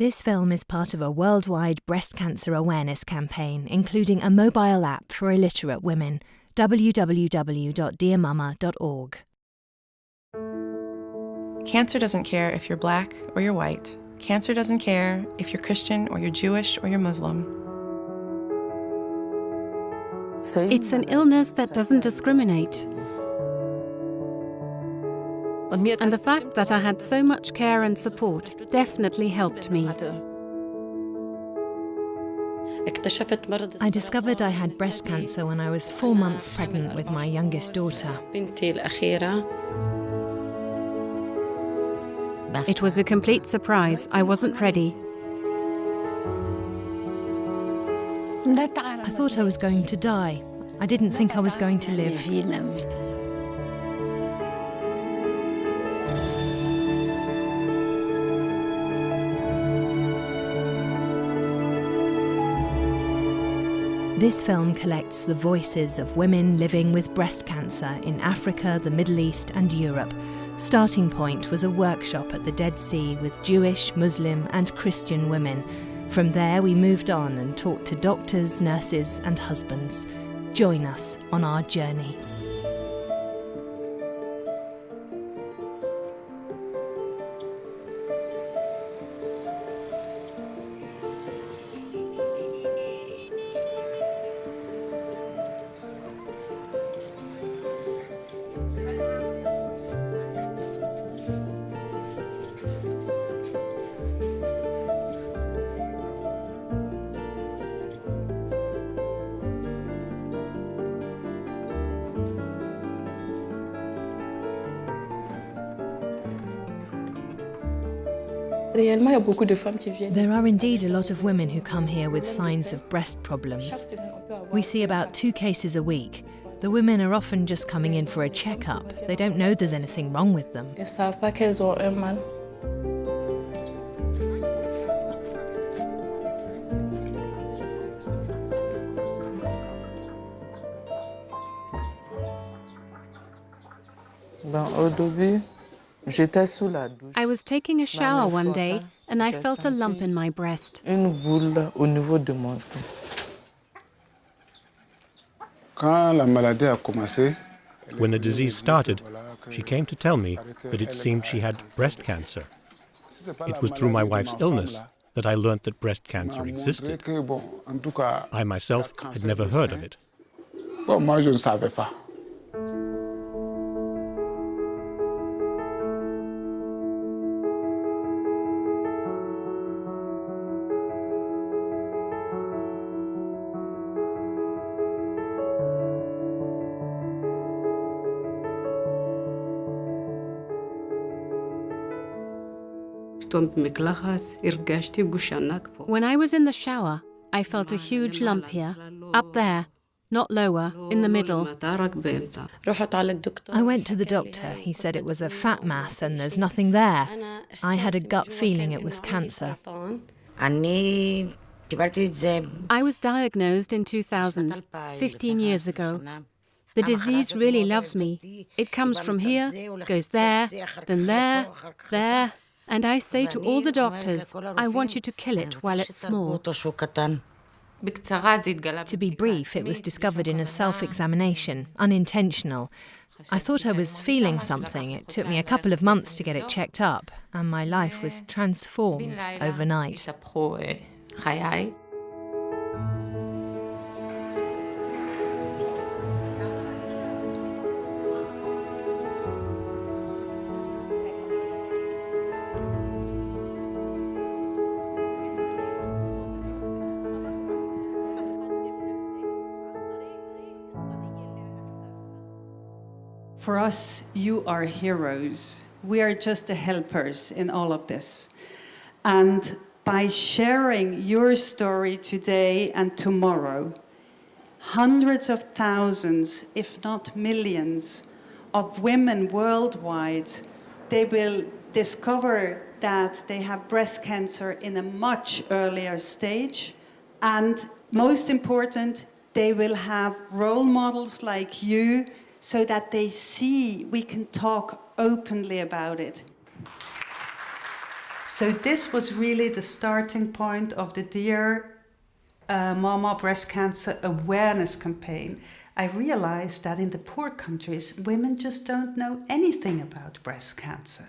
This film is part of a worldwide breast cancer awareness campaign, including a mobile app for illiterate women. www.DearMamma.org. Cancer doesn't care if you're black or you're white. Cancer doesn't care if you're Christian or you're Jewish or you're Muslim. It's an illness that doesn't discriminate. And the fact that I had so much care and support definitely helped me. I discovered I had breast cancer when I was 4 months pregnant with my youngest daughter. It was a complete surprise. I wasn't ready. I thought I was going to die. I didn't think I was going to live. This film collects the voices of women living with breast cancer in Africa, the Middle East and Europe. Starting point was a workshop at the Dead Sea with Jewish, Muslim and Christian women. From there we moved on and talked to doctors, nurses and husbands. Join us on our journey. There are indeed a lot of women who come here with signs of breast problems. We see about 2 cases a week. The women are often just coming in for a checkup. They don't know there's anything wrong with them. I was taking a shower one day and I felt a lump in my breast. When the disease started, she came to tell me that it seemed she had breast cancer. It was through my wife's illness that I learned that breast cancer existed. I myself had never heard of it. When I was in the shower, I felt a huge lump here, up there, not lower, in the middle. I went to the doctor. He said it was a fat mass and there's nothing there. I had a gut feeling it was cancer. I was diagnosed in 2000, 15 years ago. The disease really loves me. It comes from here, goes there, then there, there. And I say to all the doctors, I want you to kill it while it's small. To be brief, it was discovered in a self-examination, unintentional. I thought I was feeling something. It took me a couple of months to get it checked up, and my life was transformed overnight. For us, you are heroes. We are just the helpers in all of this. And by sharing your story today and tomorrow, hundreds of thousands, if not millions, of women worldwide, they will discover that they have breast cancer in a much earlier stage. And most important, they will have role models like you so that they see we can talk openly about it. So this was really the starting point of the DearMamma breast cancer awareness campaign. I realized that in the poor countries, women just don't know anything about breast cancer,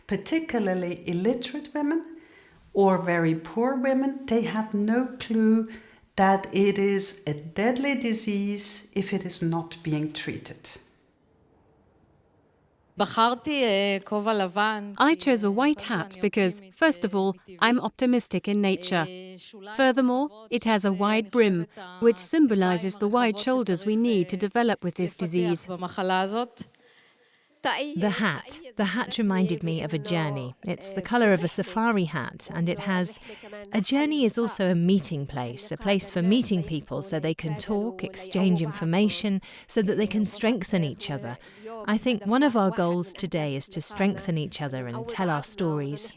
particularly illiterate women or very poor women. They have no clue that it is a deadly disease if it is not being treated. I chose a white hat because, first of all, I'm optimistic in nature. Furthermore, it has a wide brim, which symbolizes the wide shoulders we need to develop with this disease. The hat reminded me of a journey. It's the colour of a safari hat, and it has... A journey is also a meeting place, a place for meeting people so they can talk, exchange information, so that they can strengthen each other. I think one of our goals today is to strengthen each other and tell our stories.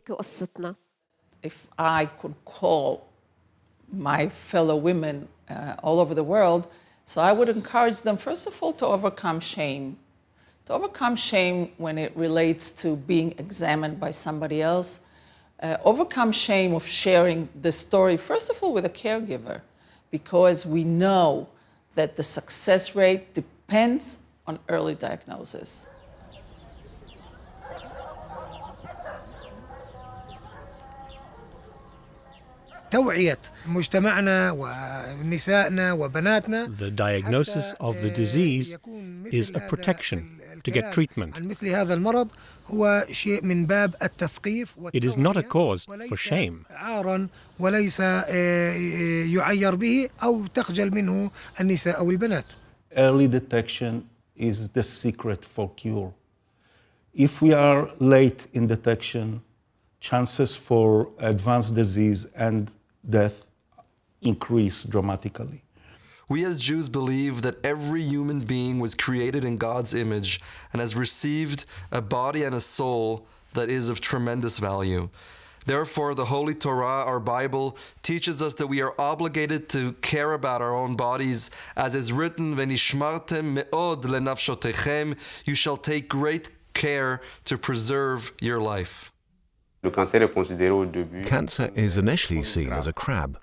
If I could call my fellow women all over the world, so I would encourage them, first of all, to overcome shame. To overcome shame when it relates to being examined by somebody else. Overcome shame of sharing the story, first of all, with a caregiver, because we know that the success rate depends on early diagnosis. The diagnosis of the disease is a protection to get treatment. It is not a cause for shame. Early detection is the secret for cure. If we are late in detection, chances for advanced disease and death increase dramatically. We as Jews believe that every human being was created in God's image and has received a body and a soul that is of tremendous value. Therefore, the Holy Torah, our Bible, teaches us that we are obligated to care about our own bodies, as is written, "Venishmartem me'od lenafshotechem," you shall take great care to preserve your life. Cancer is initially seen as a crab.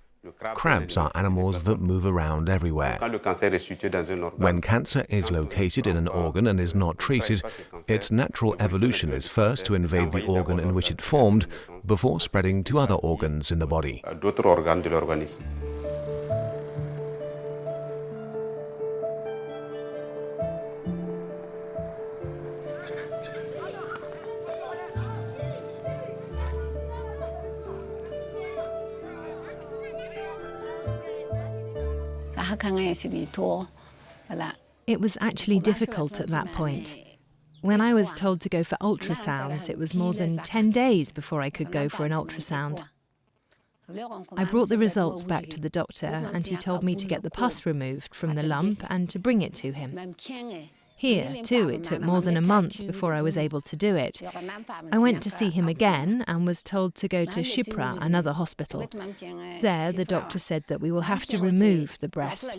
Crabs are animals that move around everywhere. When cancer is located in an organ and is not treated, its natural evolution is first to invade the organ in which it formed before spreading to other organs in the body. It was actually difficult at that point. When I was told to go for ultrasounds, it was more than 10 days before I could go for an ultrasound. I brought the results back to the doctor, and he told me to get the pus removed from the lump and to bring it to him. Here, too, it took more than a month before I was able to do it. I went to see him again and was told to go to Shipra, another hospital. There, the doctor said that we will have to remove the breast.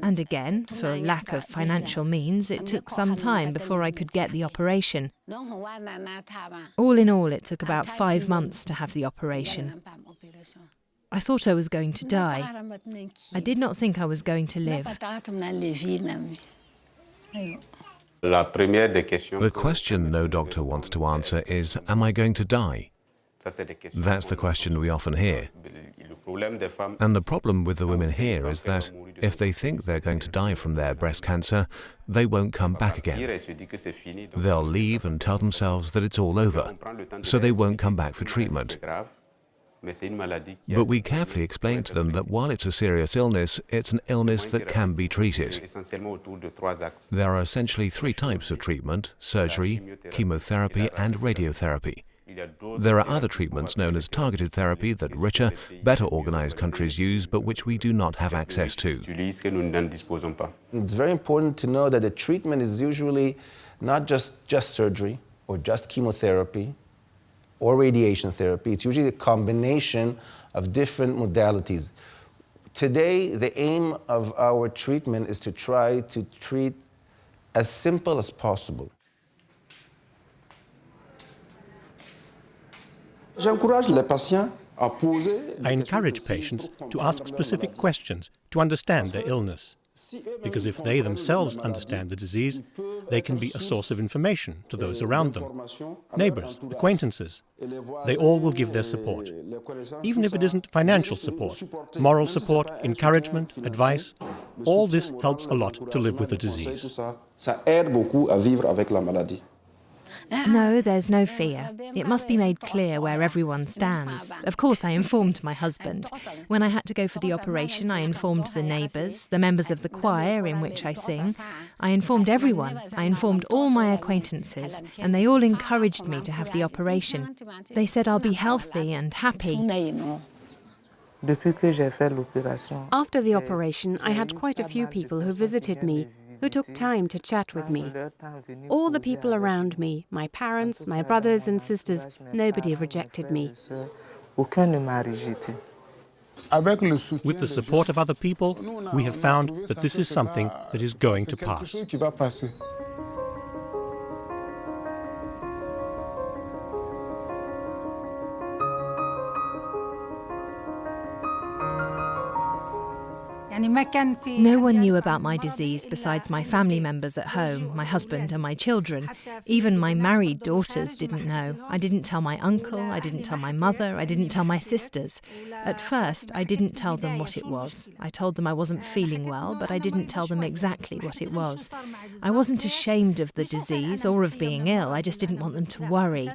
And again, for lack of financial means, it took some time before I could get the operation. All in all, it took about 5 months to have the operation. I thought I was going to die. I did not think I was going to live. The question no doctor wants to answer is, am I going to die? That's the question we often hear. And the problem with the women here is that if they think they're going to die from their breast cancer, they won't come back again. They'll leave and tell themselves that it's all over, so they won't come back for treatment. But we carefully explain to them that while it's a serious illness, it's an illness that can be treated. There are essentially 3 types of treatment: surgery, chemotherapy, and radiotherapy. There are other treatments known as targeted therapy that richer, better organized countries use, but which we do not have access to. It's very important to know that the treatment is usually not just surgery or just chemotherapy or radiation therapy. It's usually a combination of different modalities. Today, the aim of our treatment is to try to treat as simple as possible. I encourage patients to ask specific questions to understand their illness, because if they themselves understand the disease, they can be a source of information to those around them. Neighbors, acquaintances, they all will give their support. Even if it isn't financial support, moral support, encouragement, advice, all this helps a lot to live with the disease. No, there's no fear. It must be made clear where everyone stands. Of course, I informed my husband. When I had to go for the operation, I informed the neighbours, the members of the choir in which I sing. I informed everyone. I informed all my acquaintances, and they all encouraged me to have the operation. They said I'll be healthy and happy. After the operation, I had quite a few people who visited me, who took time to chat with me. All the people around me, my parents, my brothers and sisters, nobody rejected me. With the support of other people, we have found that this is something that is going to pass. No one knew about my disease besides my family members at home, my husband and my children. Even my married daughters didn't know. I didn't tell my uncle, I didn't tell my mother, I didn't tell my sisters. At first, I didn't tell them what it was. I told them I wasn't feeling well, but I didn't tell them exactly what it was. I wasn't ashamed of the disease or of being ill, I just didn't want them to worry.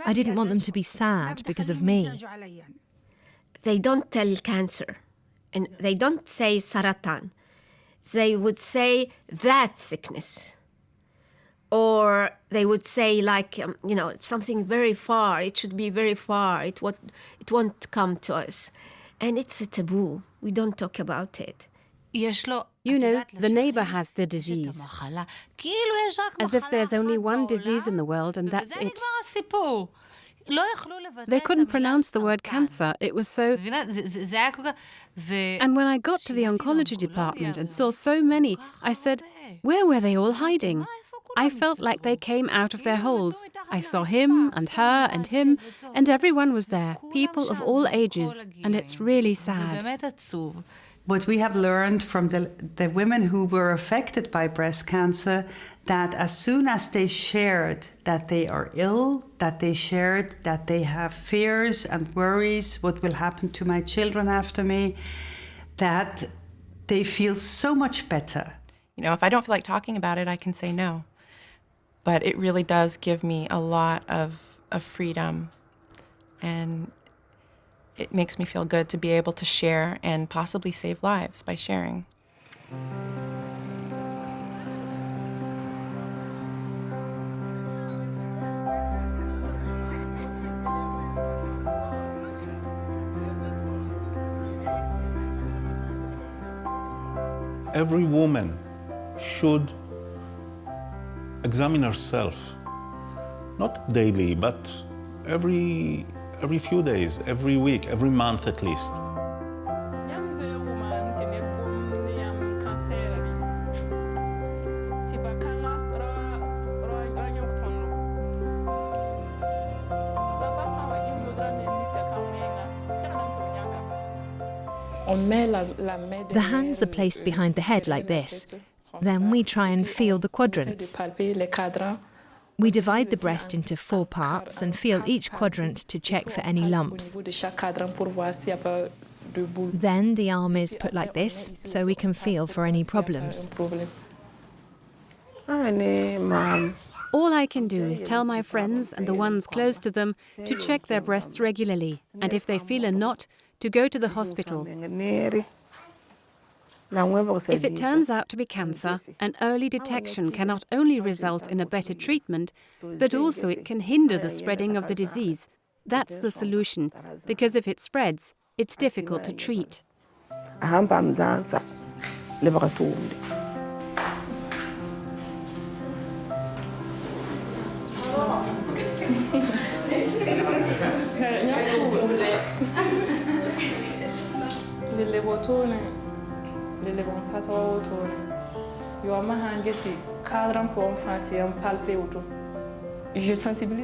I didn't want them to be sad because of me. They don't tell cancer. And they don't say saratan. They would say that sickness. Or they would say like, it's something very far. It should be very far. It won't come to us. And it's a taboo. We don't talk about it. You know, the neighbour has the disease. As if there's only one disease in the world and that's it. They couldn't pronounce the word cancer. It was so... And when I got to the oncology department and saw so many, I said, where were they all hiding? I felt like they came out of their holes. I saw him and her and him, and everyone was there, people of all ages, and it's really sad. What we have learned from the women who were affected by breast cancer, that as soon as they shared that they are ill, that they shared that they have fears and worries, what will happen to my children after me, that they feel so much better. If I don't feel like talking about it, I can say no. But it really does give me a lot of freedom, and it makes me feel good to be able to share and possibly save lives by sharing. Every woman should examine herself, not daily, but every few days, every week, every month at least. The hands are placed behind the head like this. Then we try and feel the quadrants. We divide the breast into 4 parts and feel each quadrant to check for any lumps. Then the arm is put like this, so we can feel for any problems. All I can do is tell my friends and the ones close to them to check their breasts regularly, and if they feel a knot, to go to the hospital. If it turns out to be cancer, an early detection can not only result in a better treatment, but also it can hinder the spreading of the disease. That's the solution, because if it spreads, it's difficult to treat.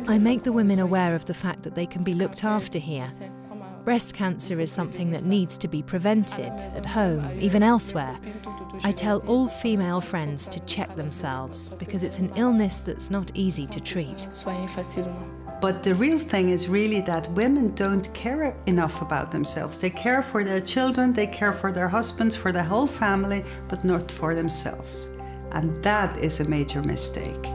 I make the women aware of the fact that they can be looked after here. Breast cancer is something that needs to be prevented at home, even elsewhere. I tell all female friends to check themselves because it's an illness that's not easy to treat. But the real thing is really that women don't care enough about themselves. They care for their children, they care for their husbands, for the whole family, but not for themselves. And that is a major mistake.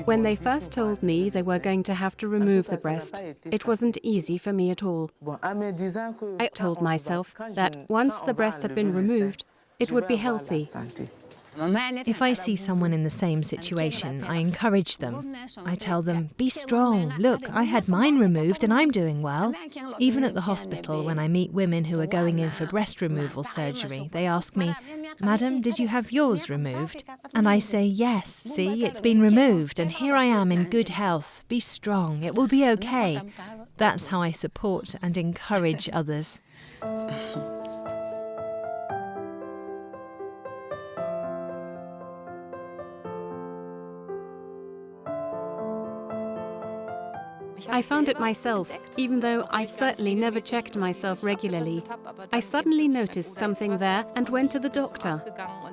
When they first told me they were going to have to remove the breast, it wasn't easy for me at all. I told myself that once the breast had been removed, it would be healthy. If I see someone in the same situation, I encourage them. I tell them, be strong. Look, I had mine removed and I'm doing well. Even at the hospital, when I meet women who are going in for breast removal surgery, they ask me, Madam, did you have yours removed? And I say, yes, see, it's been removed and here I am in good health. Be strong, it will be okay. That's how I support and encourage others. I found it myself, even though I certainly never checked myself regularly. I suddenly noticed something there and went to the doctor.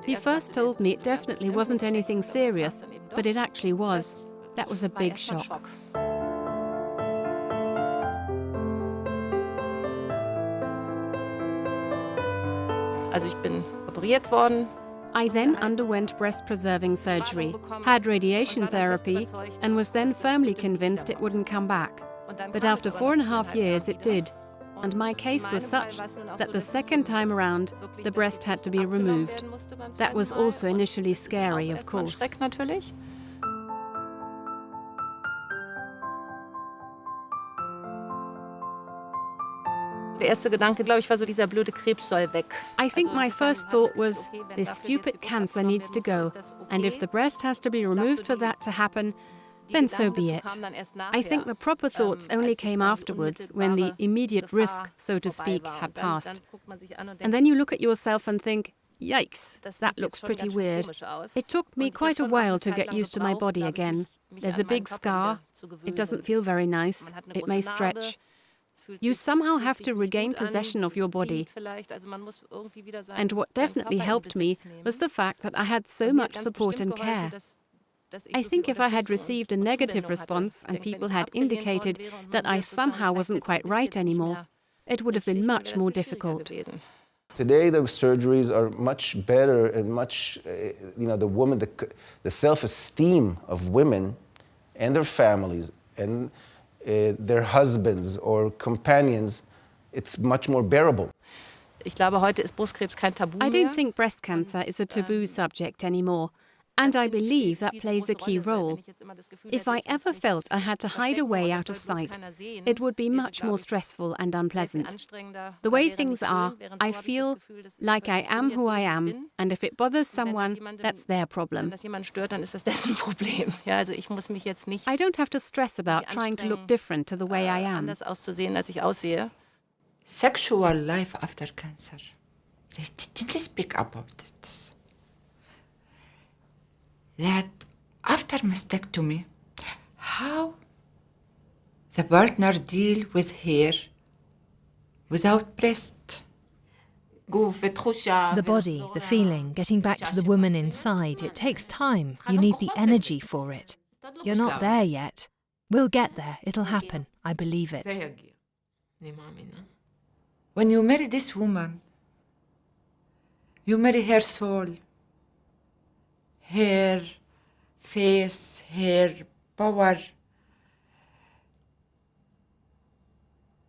He first told me it definitely wasn't anything serious, but it actually was. That was a big shock. I then underwent breast-preserving surgery, had radiation therapy, and was then firmly convinced it wouldn't come back. But after 4.5 years, it did. And my case was such that the second time around, the breast had to be removed. That was also initially scary, of course. I think my first thought was, this stupid cancer needs to go, and if the breast has to be removed for that to happen, then so be it. I think the proper thoughts only came afterwards, when the immediate risk, so to speak, had passed. And then you look at yourself and think, yikes, that looks pretty weird. It took me quite a while to get used to my body again. There's a big scar. It doesn't feel very nice. It may stretch. You somehow have to regain possession of your body. And what definitely helped me was the fact that I had so much support and care. I think if I had received a negative response and people had indicated that I somehow wasn't quite right anymore, it would have been much more difficult. Today, the surgeries are much better and much, the woman, the self-esteem of women and their families and their husbands or companions, it's much more bearable. I don't think breast cancer is a taboo subject anymore, and I believe that plays a key role. If I ever felt I had to hide away out of sight, it would be much more stressful and unpleasant. The way things are, I feel like I am who I am, and if it bothers someone, that's their problem. I don't have to stress about trying to look different to the way I am. Sexual life after cancer. They didn't speak about it. That after mastectomy, how the partner deal with hair without breast. The body, the feeling, getting back to the woman inside, it takes time. You need the energy for it. You're not there yet. We'll get there. It'll happen. I believe it. When you marry this woman, you marry her soul. Her face, her power.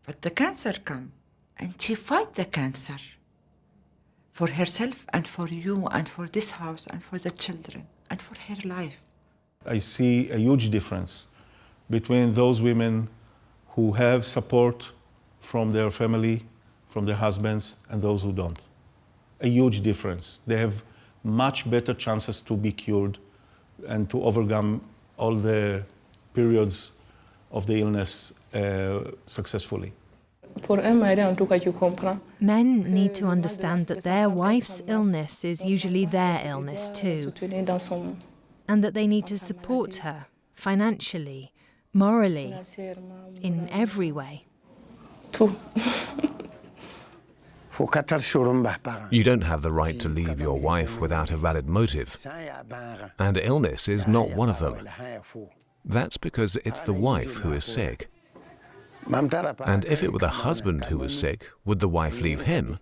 But the cancer come, and she fight the cancer for herself and for you and for this house and for the children and for her life. I see a huge difference between those women who have support from their family, from their husbands, and those who don't. A huge difference. They have much better chances to be cured and to overcome all the periods of the illness successfully. Men need to understand that their wife's illness is usually their illness too, and that they need to support her financially, morally, in every way. You don't have the right to leave your wife without a valid motive, and illness is not one of them. That's because it's the wife who is sick. And if it were the husband who was sick, would the wife leave him?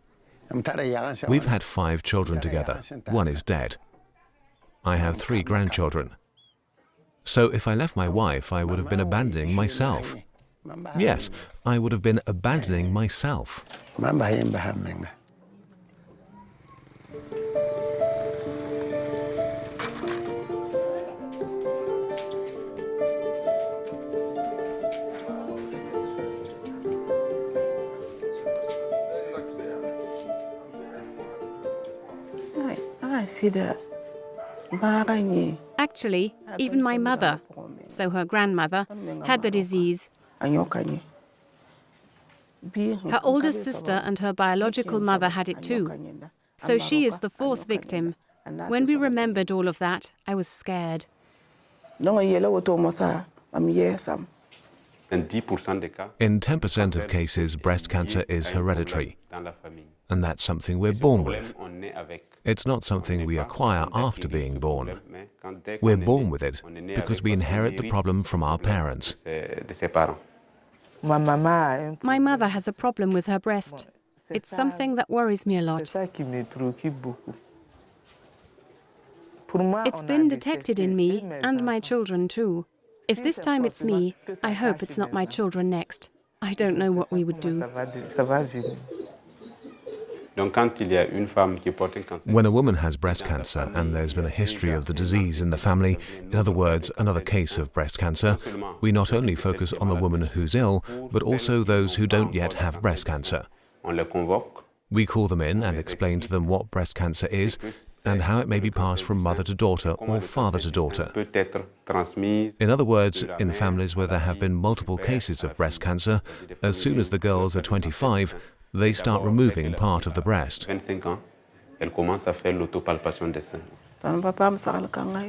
We've had 5 children together. 1 is dead. I have 3 grandchildren. So if I left my wife, I would have been abandoning myself. Yes, I would have been abandoning myself. I see that. Actually, even my mother, so her grandmother, had the disease. Her older sister and her biological mother had it too. So she is the 4th victim. When we remembered all of that, I was scared. In 10% of cases, breast cancer is hereditary, and that's something we're born with. It's not something we acquire after being born. We're born with it because we inherit the problem from our parents. My mother has a problem with her breast. It's something that worries me a lot. It's been detected in me and my children too. If this time it's me, I hope it's not my children next. I don't know what we would do. When a woman has breast cancer and there's been a history of the disease in the family, in other words, another case of breast cancer, we not only focus on the woman who's ill, but also those who don't yet have breast cancer. We call them in and explain to them what breast cancer is and how it may be passed from mother to daughter or father to daughter. In other words, in families where there have been multiple cases of breast cancer, as soon as the girls are 25, they start removing part of the breast.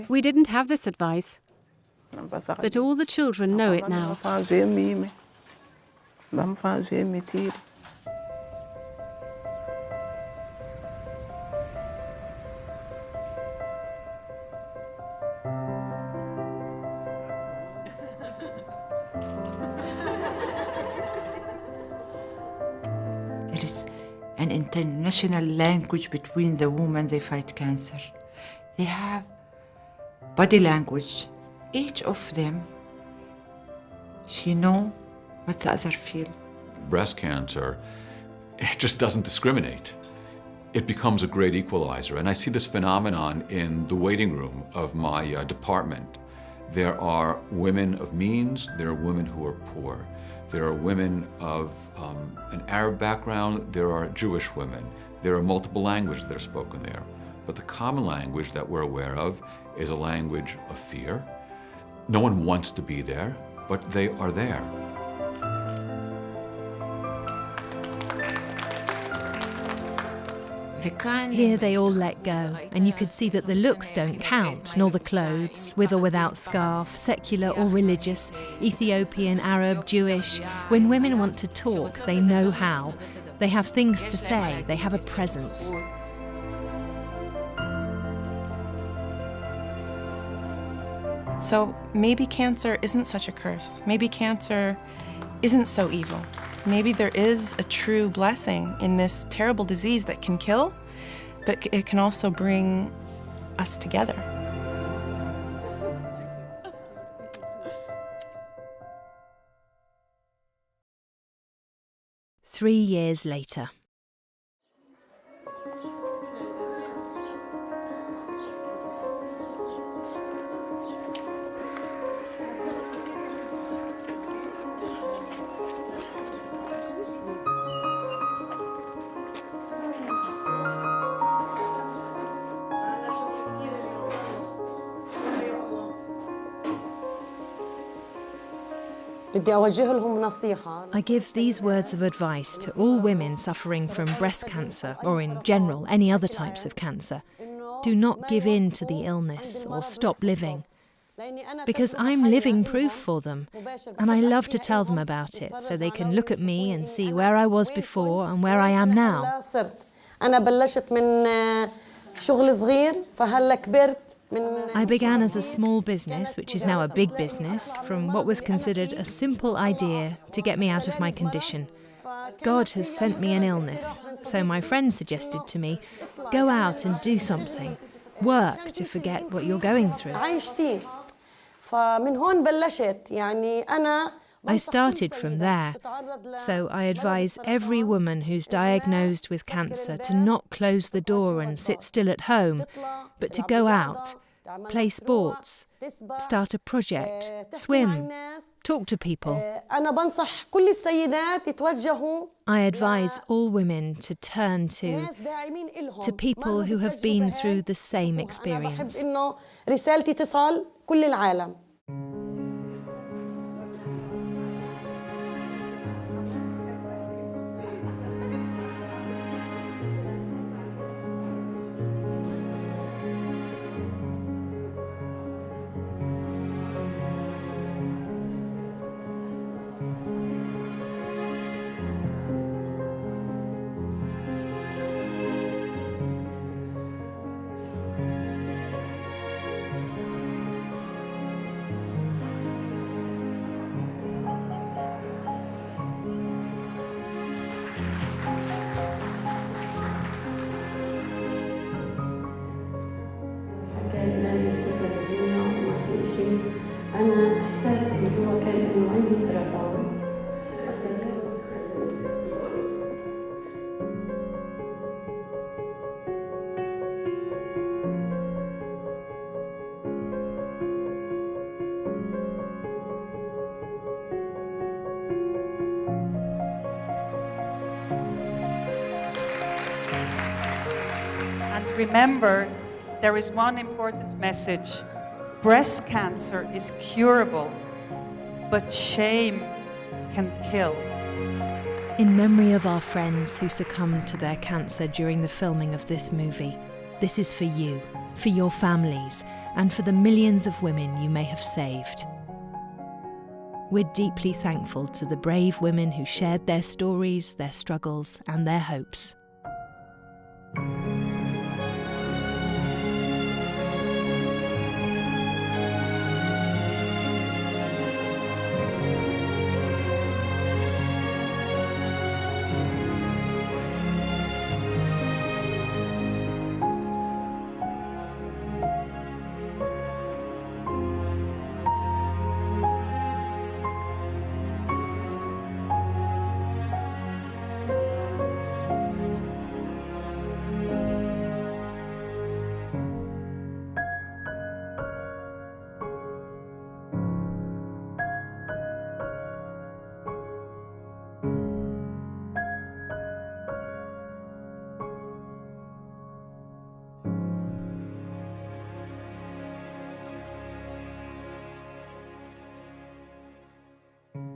We didn't have this advice, but all the children know it now. There is an international language between the women they fight cancer. They have body language. Each of them, she know what the other feel. Breast cancer, it just doesn't discriminate. It becomes a great equalizer. And I see this phenomenon in the waiting room of my department. There are women of means, there are women who are poor. There are women of an Arab background, there are Jewish women. There are multiple languages that are spoken there. But the common language that we're aware of is a language of fear. No one wants to be there, but they are there. Here they all let go, and you could see that the looks don't count, nor the clothes, with or without scarf, secular or religious, Ethiopian, Arab, Jewish. When women want to talk, they know how. They have things to say, they have a presence. So maybe cancer isn't such a curse. Maybe cancer isn't so evil. Maybe there is a true blessing in this terrible disease that can kill, but it can also bring us together. Three years later. I give these words of advice to all women suffering from breast cancer, or in general, any other types of cancer. Do not give in to the illness or stop living. Because I'm living proof for them, and I love to tell them about it so they can look at me and see where I was before and where I am now. I began as a small business, which is now a big business, from what was considered a simple idea to get me out of my condition. God has sent me an illness, so my friend suggested to me, go out and do something. Work to forget what you're going through. I started from there, so I advise every woman who's diagnosed with cancer to not close the door and sit still at home, but to go out, play sports, start a project, swim, talk to people. I advise all women to turn to people who have been through the same experience. Remember, there is one important message. Breast cancer is curable, but shame can kill. In memory of our friends who succumbed to their cancer during the filming of this movie, this is for you, for your families, and for the millions of women you may have saved. We're deeply thankful to the brave women who shared their stories, their struggles, and their hopes.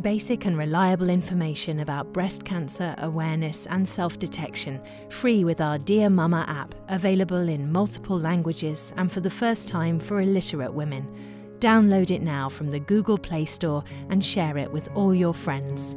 Basic and reliable information about breast cancer awareness and self-detection, free with our DearMamma app, available in multiple languages and for the first time for illiterate women. Download it now from the Google Play Store and share it with all your friends.